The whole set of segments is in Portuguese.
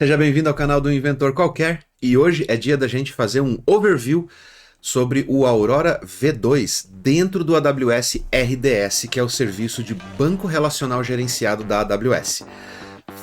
Seja bem-vindo ao canal do Inventor Qualquer, e hoje é dia da gente fazer um overview sobre o Aurora V2 dentro do AWS RDS, que é o serviço de banco relacional gerenciado da AWS.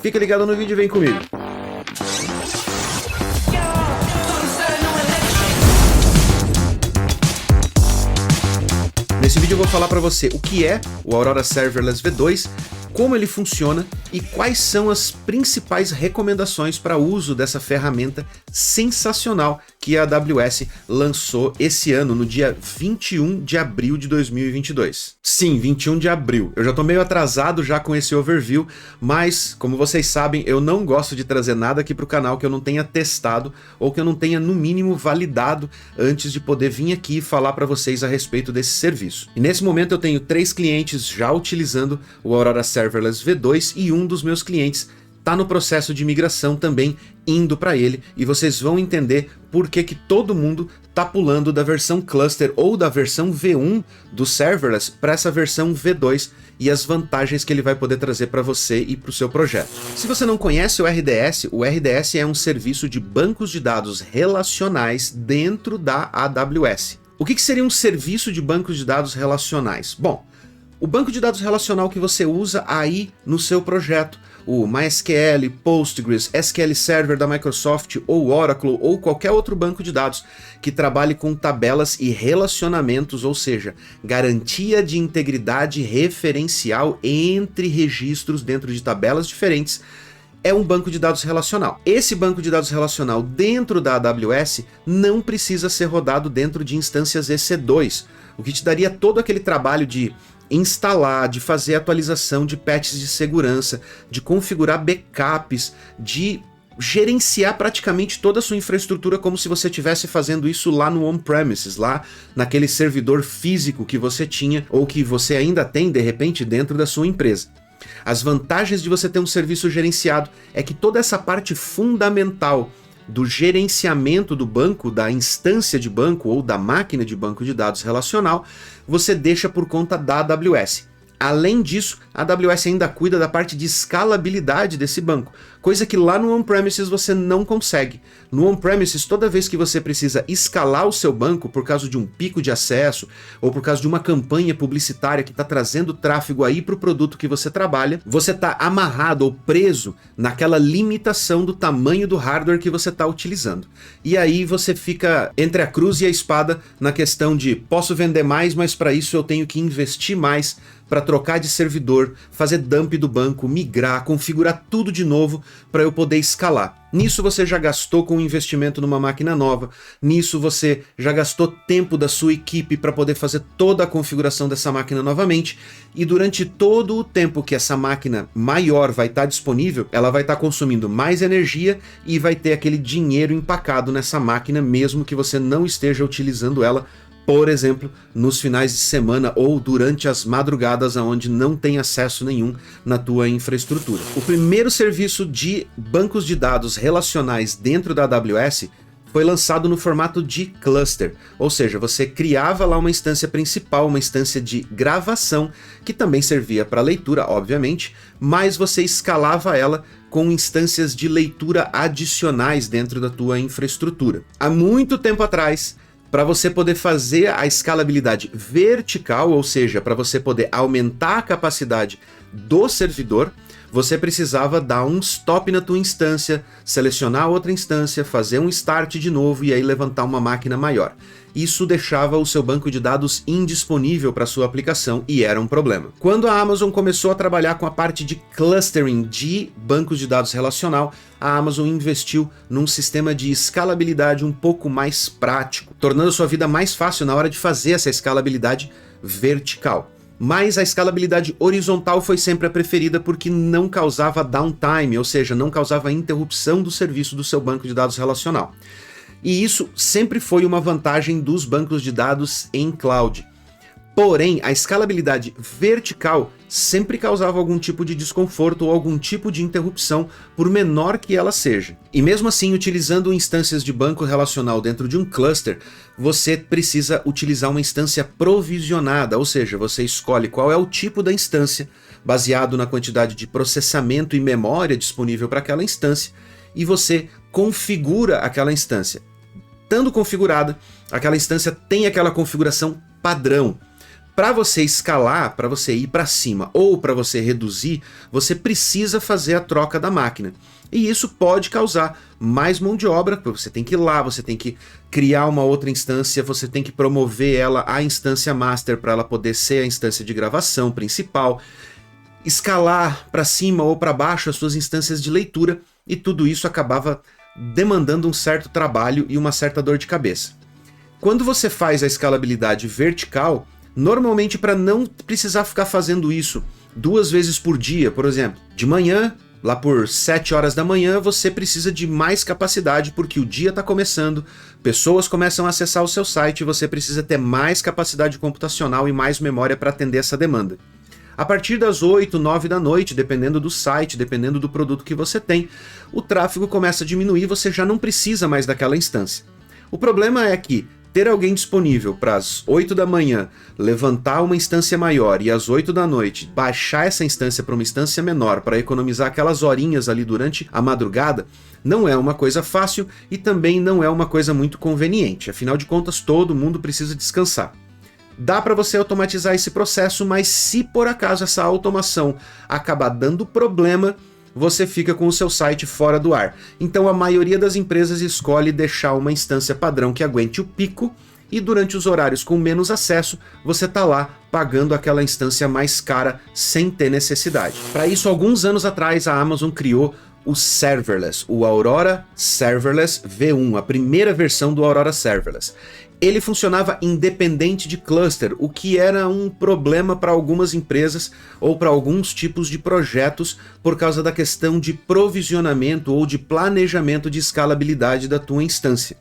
Fica ligado no vídeo e vem comigo! Nesse vídeo eu vou falar para você o que é o Aurora Serverless V2, como ele funciona e quais são as principais recomendações para uso dessa ferramenta sensacional que a AWS lançou esse ano, no dia 21 de abril de 2022. Sim, 21 de abril. Eu já tô meio atrasado já com esse overview, mas, como vocês sabem, eu não gosto de trazer nada aqui para o canal que eu não tenha testado ou que eu não tenha, no mínimo, validado antes de poder vir aqui e falar para vocês a respeito desse serviço. E nesse momento eu tenho 3 clientes já utilizando o Aurora Serverless V2 e um dos meus clientes está no processo de migração também, indo para ele, e vocês vão entender por que todo mundo está pulando da versão cluster ou da versão V1 do serverless para essa versão V2 e as vantagens que ele vai poder trazer para você e para o seu projeto. Se você não conhece o RDS é um serviço de bancos de dados relacionais dentro da AWS. O que seria um serviço de bancos de dados relacionais? Bom, o banco de dados relacional que você usa aí no seu projeto, o MySQL, Postgres, SQL Server da Microsoft ou Oracle ou qualquer outro banco de dados que trabalhe com tabelas e relacionamentos, ou seja, garantia de integridade referencial entre registros dentro de tabelas diferentes, é um banco de dados relacional. Esse banco de dados relacional dentro da AWS não precisa ser rodado dentro de instâncias EC2, o que te daria todo aquele trabalho de instalar, de fazer atualização de patches de segurança, de configurar backups, de gerenciar praticamente toda a sua infraestrutura como se você estivesse fazendo isso lá no on-premises, lá naquele servidor físico que você tinha ou que você ainda tem de repente dentro da sua empresa. As vantagens de você ter um serviço gerenciado é que toda essa parte fundamental do gerenciamento do banco, da instância de banco ou da máquina de banco de dados relacional, você deixa por conta da AWS. Além disso, a AWS ainda cuida da parte de escalabilidade desse banco, coisa que lá no on-premises você não consegue. No on-premises, toda vez que você precisa escalar o seu banco por causa de um pico de acesso ou por causa de uma campanha publicitária que está trazendo tráfego aí para o produto que você trabalha, você está amarrado ou preso naquela limitação do tamanho do hardware que você está utilizando. E aí você fica entre a cruz e a espada na questão de posso vender mais, mas para isso eu tenho que investir mais para trocar de servidor, fazer dump do banco, migrar, configurar tudo de novo para eu poder escalar. Nisso você já gastou com um investimento numa máquina nova, nisso você já gastou tempo da sua equipe para poder fazer toda a configuração dessa máquina novamente, e durante todo o tempo que essa máquina maior vai estar disponível, ela vai estar consumindo mais energia e vai ter aquele dinheiro empacado nessa máquina mesmo que você não esteja utilizando ela, por exemplo, nos finais de semana ou durante as madrugadas onde não tem acesso nenhum na tua infraestrutura. O primeiro serviço de bancos de dados relacionais dentro da AWS foi lançado no formato de cluster, ou seja, você criava lá uma instância principal, uma instância de gravação, que também servia para leitura, obviamente, mas você escalava ela com instâncias de leitura adicionais dentro da tua infraestrutura. Há muito tempo atrás, para você poder fazer a escalabilidade vertical, ou seja, para você poder aumentar a capacidade do servidor, você precisava dar um stop na tua instância, selecionar outra instância, fazer um start de novo e aí levantar uma máquina maior. Isso deixava o seu banco de dados indisponível para sua aplicação e era um problema. Quando a Amazon começou a trabalhar com a parte de clustering de bancos de dados relacional, a Amazon investiu num sistema de escalabilidade um pouco mais prático, tornando a sua vida mais fácil na hora de fazer essa escalabilidade vertical. Mas a escalabilidade horizontal foi sempre a preferida porque não causava downtime, ou seja, não causava interrupção do serviço do seu banco de dados relacional. E isso sempre foi uma vantagem dos bancos de dados em cloud. Porém, a escalabilidade vertical sempre causava algum tipo de desconforto ou algum tipo de interrupção, por menor que ela seja. E mesmo assim, utilizando instâncias de banco relacional dentro de um cluster, você precisa utilizar uma instância provisionada, ou seja, você escolhe qual é o tipo da instância, baseado na quantidade de processamento e memória disponível para aquela instância, e você configura aquela instância. Estando configurada, aquela instância tem aquela configuração padrão. Para você escalar, para você ir para cima ou para você reduzir, você precisa fazer a troca da máquina. E isso pode causar mais mão de obra, porque você tem que ir lá, você tem que criar uma outra instância, você tem que promover ela à instância master para ela poder ser a instância de gravação principal, escalar para cima ou para baixo as suas instâncias de leitura, e tudo isso acabava demandando um certo trabalho e uma certa dor de cabeça. Quando você faz a escalabilidade vertical, normalmente para não precisar ficar fazendo isso 2 vezes por dia, por exemplo, de manhã, lá por 7 horas da manhã, você precisa de mais capacidade porque o dia está começando, pessoas começam a acessar o seu site e você precisa ter mais capacidade computacional e mais memória para atender essa demanda. A partir das 8, 9 da noite, dependendo do site, dependendo do produto que você tem, o tráfego começa a diminuir e você já não precisa mais daquela instância. O problema é que ter alguém disponível para as 8 da manhã levantar uma instância maior e às 8 da noite baixar essa instância para uma instância menor para economizar aquelas horinhas ali durante a madrugada não é uma coisa fácil e também não é uma coisa muito conveniente. Afinal de contas, todo mundo precisa descansar. Dá para você automatizar esse processo, mas se por acaso essa automação acabar dando problema, você fica com o seu site fora do ar. Então a maioria das empresas escolhe deixar uma instância padrão que aguente o pico e durante os horários com menos acesso, você está lá pagando aquela instância mais cara sem ter necessidade. Para isso, alguns anos atrás, a Amazon criou o Serverless, o Aurora Serverless V1, a primeira versão do Aurora Serverless. Ele funcionava independente de cluster, o que era um problema para algumas empresas ou para alguns tipos de projetos por causa da questão de provisionamento ou de planejamento de escalabilidade da tua instância.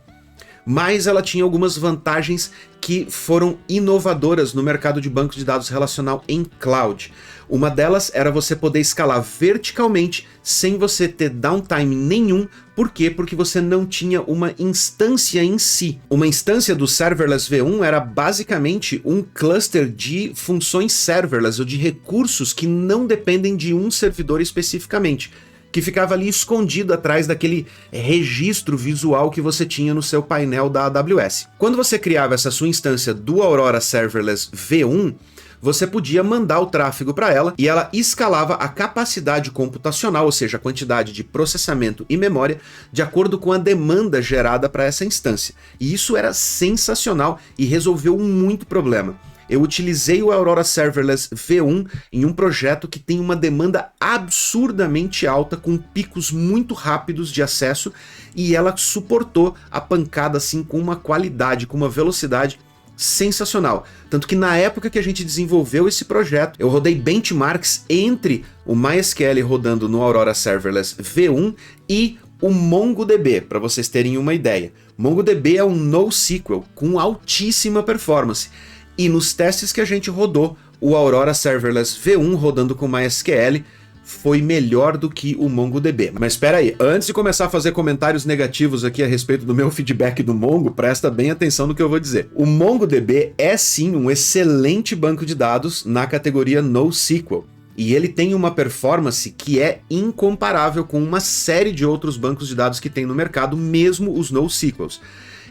Mas ela tinha algumas vantagens que foram inovadoras no mercado de banco de dados relacional em cloud. Uma delas era você poder escalar verticalmente sem você ter downtime nenhum. Por quê? Porque você não tinha uma instância em si. Uma instância do Serverless V1 era basicamente um cluster de funções serverless ou de recursos que não dependem de um servidor especificamente, que ficava ali escondido atrás daquele registro visual que você tinha no seu painel da AWS. Quando você criava essa sua instância do Aurora Serverless V1, você podia mandar o tráfego para ela e ela escalava a capacidade computacional, ou seja, a quantidade de processamento e memória, de acordo com a demanda gerada para essa instância. E isso era sensacional e resolveu muito problema. Eu utilizei o Aurora Serverless V1 em um projeto que tem uma demanda absurdamente alta, com picos muito rápidos de acesso, e ela suportou a pancada assim com uma qualidade, com uma velocidade sensacional. Tanto que na época que a gente desenvolveu esse projeto, eu rodei benchmarks entre o MySQL rodando no Aurora Serverless V1 e o MongoDB, para vocês terem uma ideia. MongoDB é um NoSQL com altíssima performance. E nos testes que a gente rodou, o Aurora Serverless V1 rodando com MySQL foi melhor do que o MongoDB. Mas espera aí, antes de começar a fazer comentários negativos aqui a respeito do meu feedback do Mongo, presta bem atenção no que eu vou dizer. O MongoDB é sim um excelente banco de dados na categoria NoSQL. E ele tem uma performance que é incomparável com uma série de outros bancos de dados que tem no mercado, mesmo os NoSQLs.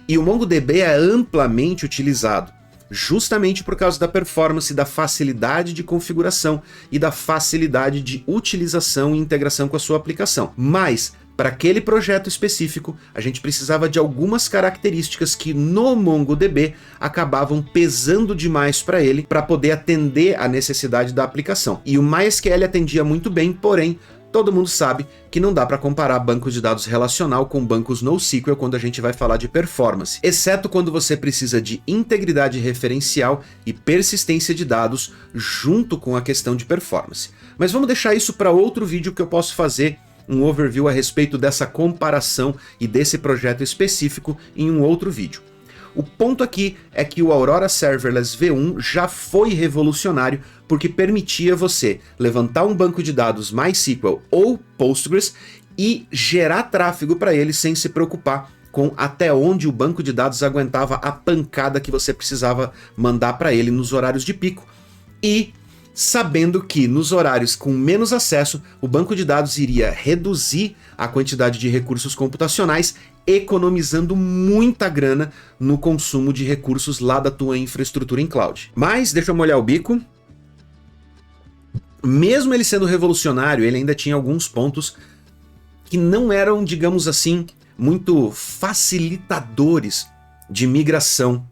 E o MongoDB é amplamente utilizado justamente por causa da performance, da facilidade de configuração e da facilidade de utilização e integração com a sua aplicação. Mas, para aquele projeto específico, a gente precisava de algumas características que no MongoDB acabavam pesando demais para ele, para poder atender a necessidade da aplicação. E o MySQL atendia muito bem, porém, todo mundo sabe que não dá para comparar banco de dados relacional com bancos NoSQL quando a gente vai falar de performance, exceto quando você precisa de integridade referencial e persistência de dados junto com a questão de performance. Mas vamos deixar isso para outro vídeo que eu posso fazer um overview a respeito dessa comparação e desse projeto específico em um outro vídeo. O ponto aqui é que o Aurora Serverless V1 já foi revolucionário porque permitia você levantar um banco de dados MySQL ou Postgres e gerar tráfego para ele sem se preocupar com até onde o banco de dados aguentava a pancada que você precisava mandar para ele nos horários de pico. E sabendo que nos horários com menos acesso, o banco de dados iria reduzir a quantidade de recursos computacionais, economizando muita grana no consumo de recursos lá da tua infraestrutura em cloud. Mas, deixa eu molhar o bico, mesmo ele sendo revolucionário, ele ainda tinha alguns pontos que não eram, digamos assim, muito facilitadores de migração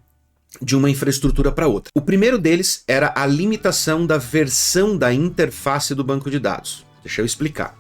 de uma infraestrutura para outra. O primeiro deles era a limitação da versão da interface do banco de dados. Deixa eu explicar.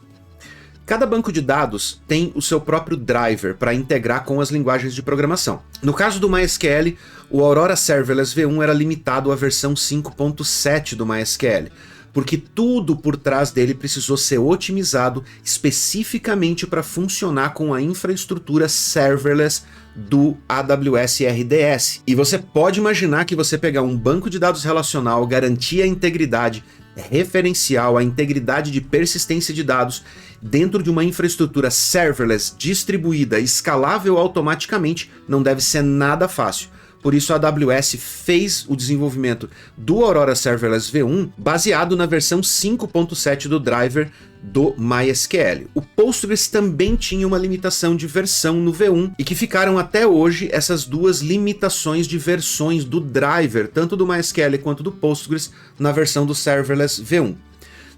Cada banco de dados tem o seu próprio driver para integrar com as linguagens de programação. No caso do MySQL, o Aurora Serverless V1 era limitado à versão 5.7 do MySQL, porque tudo por trás dele precisou ser otimizado especificamente para funcionar com a infraestrutura serverless do AWS RDS. E você pode imaginar que você pegar um banco de dados relacional, garantir a integridade referencial, a integridade de persistência de dados dentro de uma infraestrutura serverless distribuída, escalável automaticamente, não deve ser nada fácil. Por isso a AWS fez o desenvolvimento do Aurora Serverless V1 baseado na versão 5.7 do driver do MySQL. O Postgres também tinha uma limitação de versão no V1 e que ficaram até hoje essas duas limitações de versões do driver, tanto do MySQL quanto do Postgres, na versão do Serverless V1.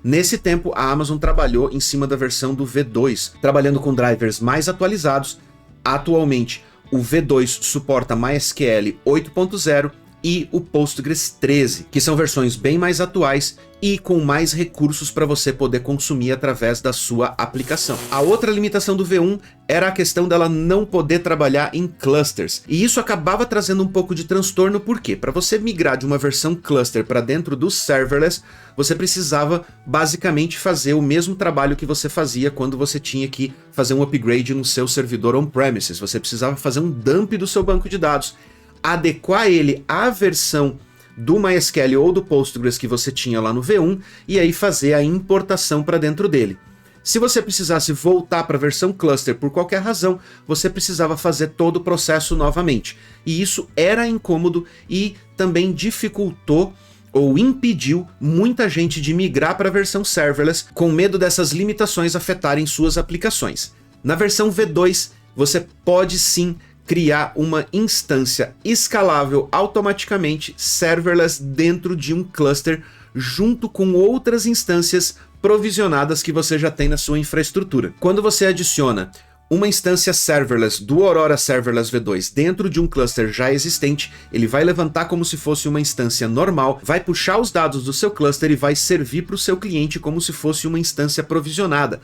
Nesse tempo, a Amazon trabalhou em cima da versão do V2, trabalhando com drivers mais atualizados. Atualmente, o V2 suporta MySQL 8.0 e o Postgres 13, que são versões bem mais atuais e com mais recursos para você poder consumir através da sua aplicação. A outra limitação do V1 era a questão dela não poder trabalhar em clusters, e isso acabava trazendo um pouco de transtorno, porque para você migrar de uma versão cluster para dentro do serverless, você precisava basicamente fazer o mesmo trabalho que você fazia quando você tinha que fazer um upgrade no seu servidor on-premises. Você precisava fazer um dump do seu banco de dados, adequar ele à versão do MySQL ou do Postgres que você tinha lá no V1 e aí fazer a importação para dentro dele. Se você precisasse voltar para a versão cluster por qualquer razão, você precisava fazer todo o processo novamente. E isso era incômodo e também dificultou ou impediu muita gente de migrar para a versão serverless com medo dessas limitações afetarem suas aplicações. Na versão V2, você pode sim criar uma instância escalável automaticamente serverless dentro de um cluster, junto com outras instâncias provisionadas que você já tem na sua infraestrutura. Quando você adiciona uma instância serverless do Aurora Serverless V2 dentro de um cluster já existente, ele vai levantar como se fosse uma instância normal, vai puxar os dados do seu cluster e vai servir para o seu cliente como se fosse uma instância provisionada.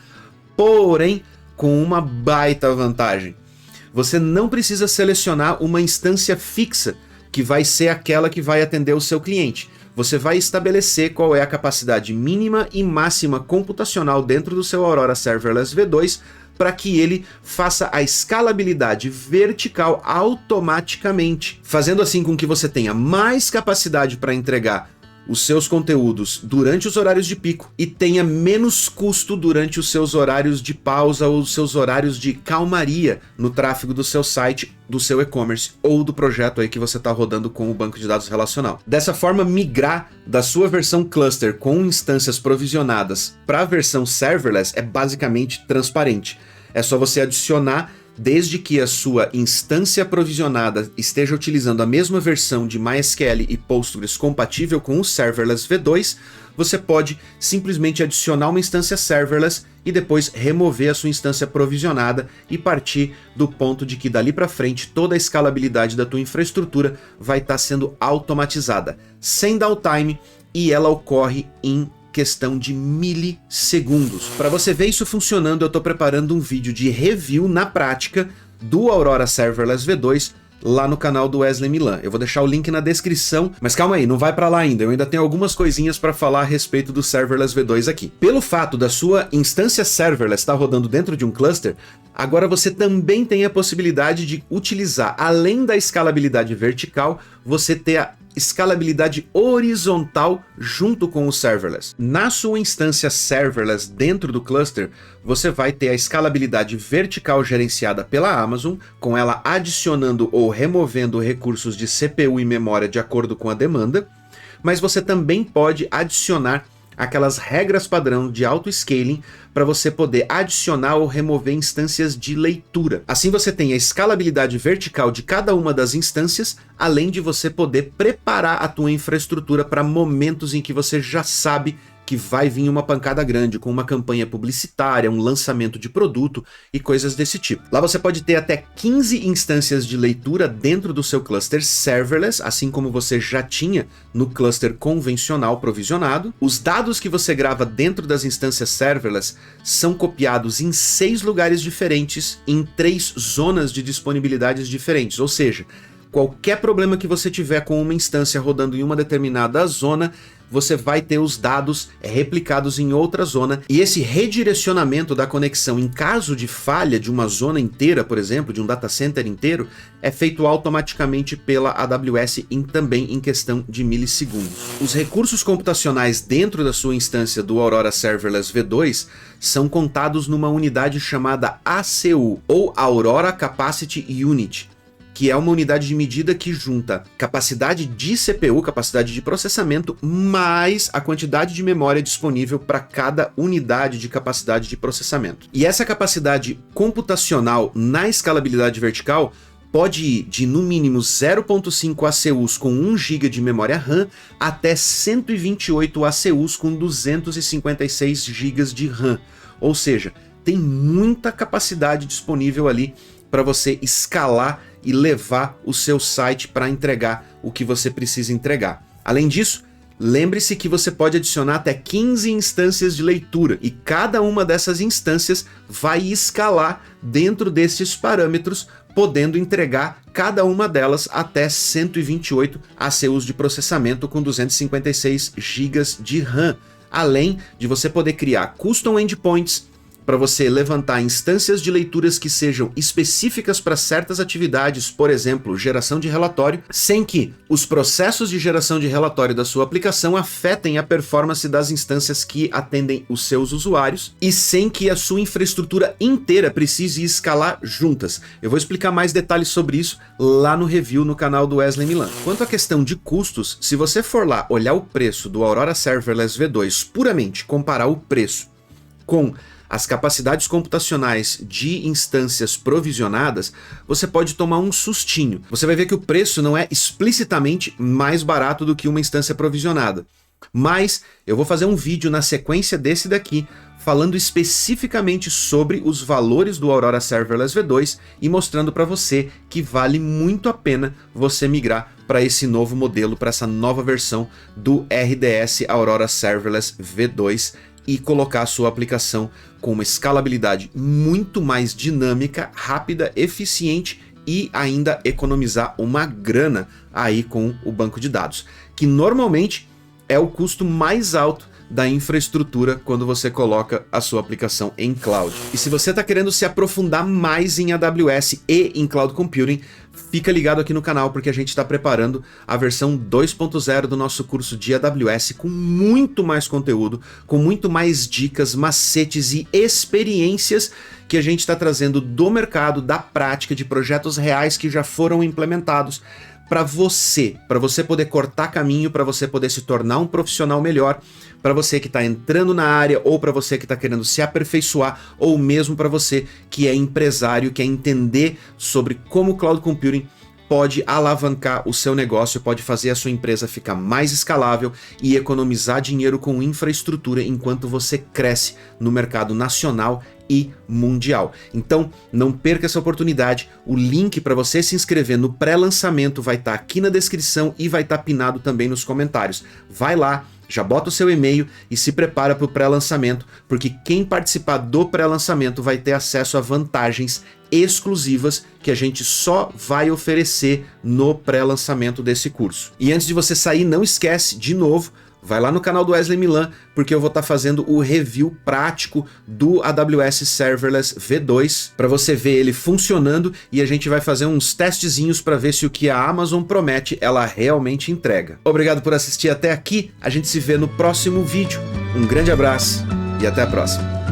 Porém, com uma baita vantagem. Você não precisa selecionar uma instância fixa que vai ser aquela que vai atender o seu cliente. Você vai estabelecer qual é a capacidade mínima e máxima computacional dentro do seu Aurora Serverless V2 para que ele faça a escalabilidade vertical automaticamente, fazendo assim com que você tenha mais capacidade para entregar os seus conteúdos durante os horários de pico e tenha menos custo durante os seus horários de pausa ou os seus horários de calmaria no tráfego do seu site, do seu e-commerce ou do projeto aí que você está rodando com o banco de dados relacional. Dessa forma, migrar da sua versão cluster com instâncias provisionadas para a versão serverless é basicamente transparente. É só você adicionar, desde que a sua instância provisionada esteja utilizando a mesma versão de MySQL e Postgres compatível com o Serverless V2, você pode simplesmente adicionar uma instância serverless e depois remover a sua instância provisionada e partir do ponto de que dali para frente toda a escalabilidade da tua infraestrutura vai estar sendo automatizada, sem downtime, e ela ocorre em questão de milissegundos. Para você ver isso funcionando, eu estou preparando um vídeo de review na prática do Aurora Serverless V2 lá no canal do Wesley Milan. Eu vou deixar o link na descrição, mas calma aí, não vai para lá ainda, eu ainda tenho algumas coisinhas para falar a respeito do Serverless V2 aqui. Pelo fato da sua instância serverless estar rodando dentro de um cluster, agora você também tem a possibilidade de utilizar, além da escalabilidade vertical, você ter a escalabilidade horizontal junto com o serverless. Na sua instância serverless dentro do cluster, você vai ter a escalabilidade vertical gerenciada pela Amazon, com ela adicionando ou removendo recursos de CPU e memória de acordo com a demanda. mas você também pode adicionar aquelas regras padrão de auto-scaling para você poder adicionar ou remover instâncias de leitura. Assim você tem a escalabilidade vertical de cada uma das instâncias, além de você poder preparar a tua infraestrutura para momentos em que você já sabe que vai vir uma pancada grande, com uma campanha publicitária, um lançamento de produto e coisas desse tipo. Lá você pode ter até 15 instâncias de leitura dentro do seu cluster serverless, assim como você já tinha no cluster convencional provisionado. Os dados que você grava dentro das instâncias serverless são copiados em 6 lugares diferentes, em 3 zonas de disponibilidades diferentes, ou seja, qualquer problema que você tiver com uma instância rodando em uma determinada zona, você vai ter os dados replicados em outra zona, e esse redirecionamento da conexão em caso de falha de uma zona inteira, por exemplo, de um data center inteiro, é feito automaticamente pela AWS também em questão de milissegundos. Os recursos computacionais dentro da sua instância do Aurora Serverless V2 são contados numa unidade chamada ACU, ou Aurora Capacity Unit, que é uma unidade de medida que junta capacidade de CPU, capacidade de processamento, mais a quantidade de memória disponível para cada unidade de capacidade de processamento. E essa capacidade computacional na escalabilidade vertical pode ir de no mínimo 0.5 ACUs com 1 GB de memória RAM até 128 ACUs com 256 GB de RAM. Ou seja, tem muita capacidade disponível ali para você escalar e levar o seu site para entregar o que você precisa entregar. Além disso, lembre-se que você pode adicionar até 15 instâncias de leitura, e cada uma dessas instâncias vai escalar dentro desses parâmetros, podendo entregar cada uma delas até 128 ACUs de processamento com 256 GB de RAM, além de você poder criar custom endpoints para você levantar instâncias de leituras que sejam específicas para certas atividades, por exemplo, geração de relatório, sem que os processos de geração de relatório da sua aplicação afetem a performance das instâncias que atendem os seus usuários e sem que a sua infraestrutura inteira precise escalar juntas. Eu vou explicar mais detalhes sobre isso lá no review no canal do Wesley Milan. Quanto à questão de custos, se você for lá olhar o preço do Aurora Serverless V2, puramente comparar o preço com as capacidades computacionais de instâncias provisionadas, você pode tomar um sustinho. Você vai ver que o preço não é explicitamente mais barato do que uma instância provisionada. Mas eu vou fazer um vídeo na sequência desse daqui, falando especificamente sobre os valores do Aurora Serverless V2 e mostrando para você que vale muito a pena você migrar para esse novo modelo, para essa nova versão do RDS Aurora Serverless V2 e colocar a sua aplicação com uma escalabilidade muito mais dinâmica, rápida, eficiente e ainda economizar uma grana aí com o banco de dados, que normalmente é o custo mais alto da infraestrutura quando você coloca a sua aplicação em cloud. E se você está querendo se aprofundar mais em AWS e em Cloud Computing, fica ligado aqui no canal porque a gente está preparando a versão 2.0 do nosso curso de AWS com muito mais conteúdo, com muito mais dicas, macetes e experiências que a gente está trazendo do mercado, da prática, de projetos reais que já foram implementados para você poder cortar caminho, para você poder se tornar um profissional melhor, para você que está entrando na área ou para você que está querendo se aperfeiçoar, ou mesmo para você que é empresário, quer entender sobre como o Cloud Computing pode alavancar o seu negócio, pode fazer a sua empresa ficar mais escalável e economizar dinheiro com infraestrutura enquanto você cresce no mercado nacional e mundial. Então, não perca essa oportunidade. O link para você se inscrever no pré-lançamento vai estar aqui na descrição e vai estar pinado também nos comentários. Vai lá, já bota o seu e-mail e se prepara para o pré-lançamento, porque quem participar do pré-lançamento vai ter acesso a vantagens exclusivas que a gente só vai oferecer no pré-lançamento desse curso. E antes de você sair, não esquece, de novo, vai lá no canal do Wesley Milan, porque eu vou estar fazendo o review prático do AWS Serverless V2, para você ver ele funcionando, e a gente vai fazer uns testezinhos para ver se o que a Amazon promete, ela realmente entrega. Obrigado por assistir até aqui, a gente se vê no próximo vídeo. Um grande abraço e até a próxima.